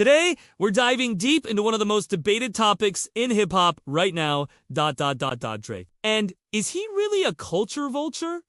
Today, we're diving deep into one of the most debated topics in hip-hop right now, ... Drake. And is he really a culture vulture?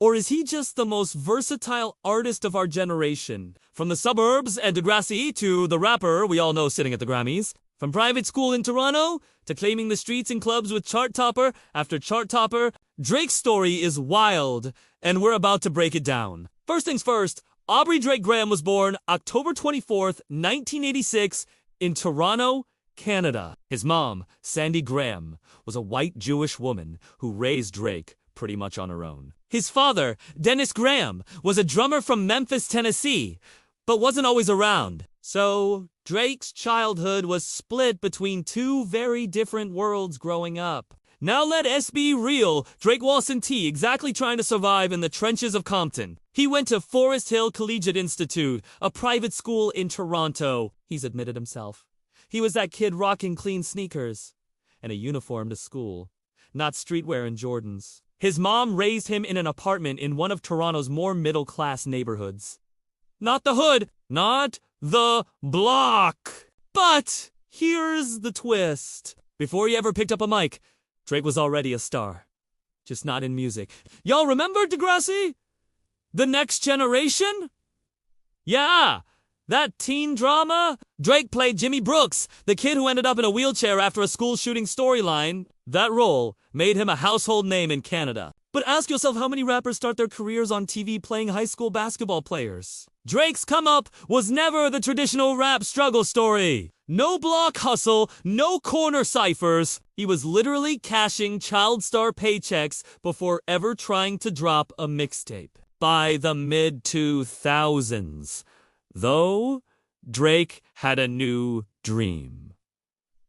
Or is he just the most versatile artist of our generation? From the suburbs and Degrassi to the rapper we all know sitting at the Grammys. From private school in Toronto to claiming the streets and clubs with chart topper after chart topper, Drake's story is wild, and we're about to break it down. First things first, Aubrey Drake Graham was born October 24th, 1986 in Toronto, Canada. His mom, Sandi Graham, was a white Jewish woman who raised Drake pretty much on her own. His father, Dennis Graham, was a drummer from Memphis, Tennessee, but wasn't always around. So, Drake's childhood was split between two very different worlds growing up. Now let us be real, Drake wasn't exactly trying to survive in the trenches of Compton. He went to Forest Hill Collegiate Institute, a private school in Toronto. He's admitted himself. He was that kid rocking clean sneakers and a uniform to school, not streetwear and Jordans. His mom raised him in an apartment in one of Toronto's more middle-class neighborhoods. Not the hood, not the block. But here's the twist. Before he ever picked up a mic, Drake was already a star. Just not in music. Y'all remember Degrassi? The Next Generation? Yeah, that teen drama? Drake played Jimmy Brooks, the kid who ended up in a wheelchair after a school shooting storyline. That role made him a household name in Canada. But ask yourself how many rappers start their careers on TV playing high school basketball players. Drake's come-up was never the traditional rap struggle story. No block hustle, no corner ciphers. He was literally cashing child star paychecks before ever trying to drop a mixtape. By the mid-2000s, though, Drake had a new dream.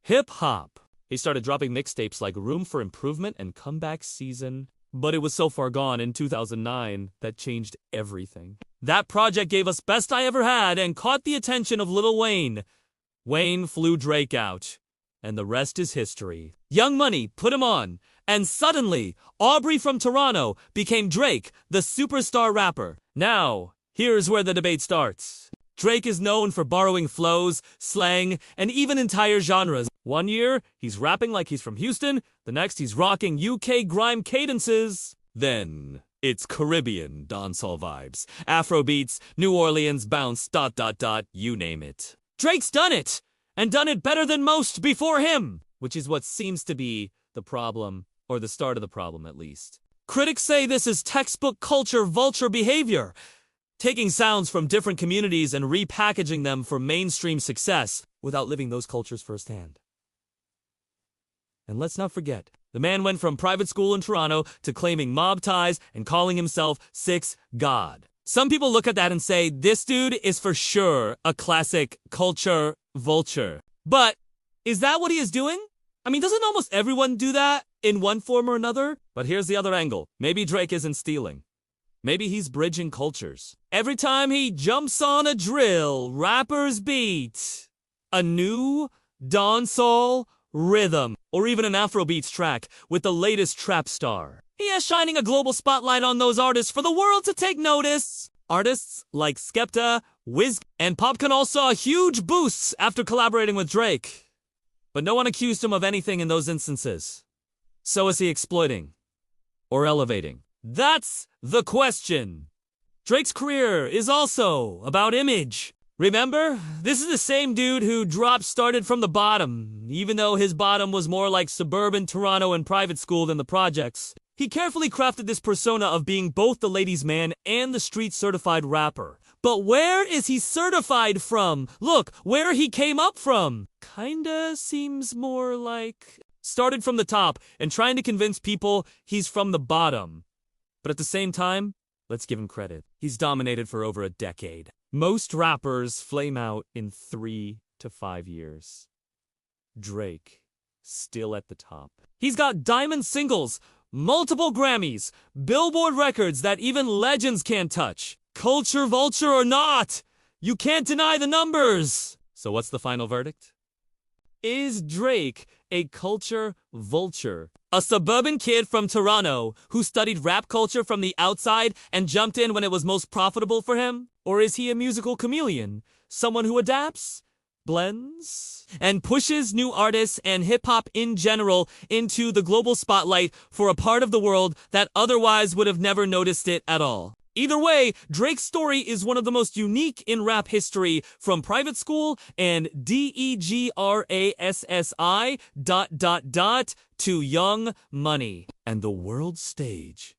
Hip-hop. He started dropping mixtapes like Room for Improvement and Comeback Season. But it was so far gone in 2009 that changed everything. That project gave us Best I Ever Had and caught the attention of Lil Wayne. Wayne flew Drake out, and the rest is history. Young Money put him on, and suddenly, Aubrey from Toronto became Drake, the superstar rapper. Now, here's where the debate starts. Drake is known for borrowing flows, slang, and even entire genres. One year, he's rapping like he's from Houston. The next, he's rocking UK grime cadences. Then, it's Caribbean dancehall vibes. Afro beats, New Orleans bounce, ... you name it. Drake's done it! And done it better than most before him! Which is what seems to be the problem, or the start of the problem at least. Critics say this is textbook culture vulture behavior. Taking sounds from different communities and repackaging them for mainstream success without living those cultures firsthand. And let's not forget, the man went from private school in Toronto to claiming mob ties and calling himself Six God. Some people look at that and say, this dude is for sure a classic culture vulture. But is that what he is doing? I mean, doesn't almost everyone do that in one form or another? But here's the other angle. Maybe Drake isn't stealing. Maybe he's bridging cultures. Every time he jumps on a drill, rappers beat a new dancehall rhythm, or even an Afrobeats track with the latest trap star. He is shining a global spotlight on those artists for the world to take notice. Artists like Skepta, Wiz, and Popcaan saw huge boosts after collaborating with Drake. But no one accused him of anything in those instances. So is he exploiting? Or elevating? That's the question. Drake's career is also about image. Remember, this is the same dude who started from the bottom, even though his bottom was more like suburban Toronto and private school than the projects. He carefully crafted this persona of being both the ladies' man and the street-certified rapper. But where is he certified from? Look, where he came up from. Kinda seems more like started from the top and trying to convince people he's from the bottom. But at the same time, let's give him credit. He's dominated for over a decade. Most rappers flame out in 3 to 5 years. Drake, still at the top. He's got diamond singles, multiple Grammys, Billboard records that even legends can't touch. Culture vulture or not, you can't deny the numbers. So what's the final verdict? Is Drake a culture vulture? A suburban kid from Toronto who studied rap culture from the outside and jumped in when it was most profitable for him? Or is he a musical chameleon? Someone who adapts, blends and pushes new artists and hip-hop in general into the global spotlight for a part of the world that otherwise would have never noticed it at all. Either way, Drake's story is one of the most unique in rap history, from private school and Degrassi ... to Young Money and the world stage.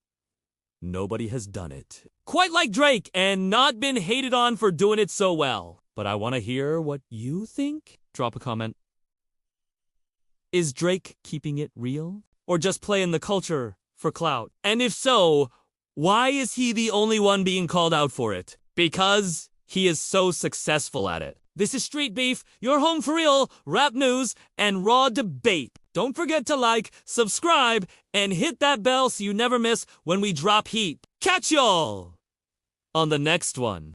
Nobody has done it quite like Drake and not been hated on for doing it so well. But I want to hear what you think. Drop a comment. Is Drake keeping it real? Or just playing the culture for clout? And if so, why is he the only one being called out for it? Because he is so successful at it. This is Street Beef, your home for real rap news and raw debate. Don't forget to like, subscribe, and hit that bell so you never miss when we drop heat. Catch y'all on the next one.